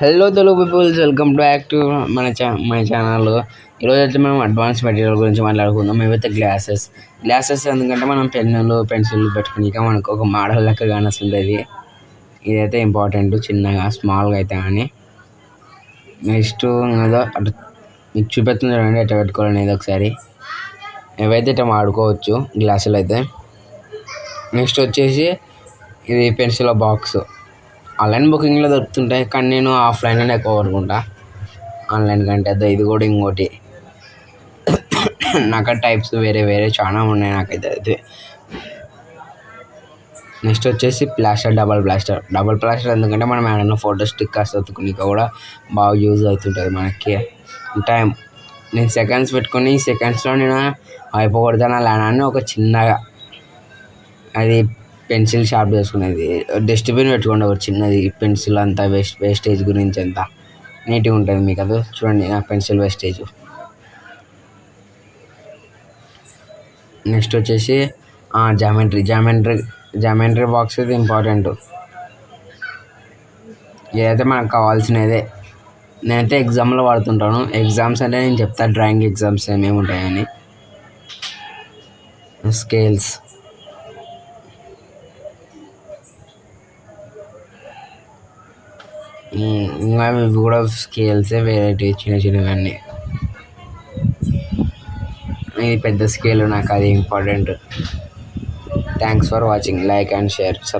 Hello Telugu peoples, welcome back to my channel. ఈరోజు అయితే మనం అడ్వాన్స్ మెటీరియల్ గురించి మాట్లాడుకుందాం. మేమైతే గ్లాసెస్ ఎందుకంటే మనం పెన్నులు పెన్సిల్ పెట్టుకుని మనకు ఒక మోడల్ లెక్క కానొస్తుంది. ఇదైతే ఇంపార్టెంట్, చిన్నగా స్మాల్గా అయితే. కానీ నెక్స్ట్ ఏదో అటు మీకు చూపెడుతుంది చూడండి, ఎట్లా పెట్టుకోవాలని ఏదో ఒకసారి. ఏవైతే ఇట్లా వాడుకోవచ్చు గ్లాసులు అయితే. నెక్స్ట్ వచ్చేసి ఇది పెన్సిల్ బాక్స్. ఆన్లైన్ బుకింగ్లో దొరుకుతుంటాయి, కానీ నేను ఆఫ్లైన్లోనే ఎక్కువ కొనుక్కుంటా ఆన్లైన్ కంటే. ఇది కూడా ఇంకోటి నాకు టైప్స్ వేరే వేరే చాలా ఉన్నాయి నాకైతే అయితే. నెక్స్ట్ వచ్చేసి డబల్ ప్లాస్టర్ ఎందుకంటే మనం ఏమైనా ఫోటో స్టిక్కర్స్ అతుకునిక కూడా బాగా యూజ్ అవుతుంటుంది మనకి. టైం నేను సెకండ్స్ పెట్టుకుని ఈ సెకండ్స్లో నేను అయిపోగొడతాను అలా అని ఒక చిన్నగా అది పెన్సిల్ షార్ప్ చేసుకునేది. డస్ట్బిన్ పెట్టుకోండి ఒక చిన్నది, పెన్సిల్ అంతా వేస్టేజ్ గురించి అంతా నీట్గా ఉంటుంది మీకు. అది చూడండి నా పెన్సిల్ వేస్టేజ్. నెక్స్ట్ వచ్చేసి జామెంట్రీ బాక్స్ ఇది ఇంపార్టెంట్. ఏదైతే మనకు కావాల్సినదే. నేనైతే ఎగ్జామ్లో వాడుతుంటాను. ఎగ్జామ్స్ అంటే నేను చెప్తాను డ్రాయింగ్ ఎగ్జామ్స్ ఏమేమి ఉంటాయని. స్కేల్స్, ఇంకా ఇవి కూడా స్కేల్సే, వెరైటీ చిన్నవన్నీ. ఇది పెద్ద స్కేల్, నాకు అది important. Thanks for watching. Like and share, subscribe.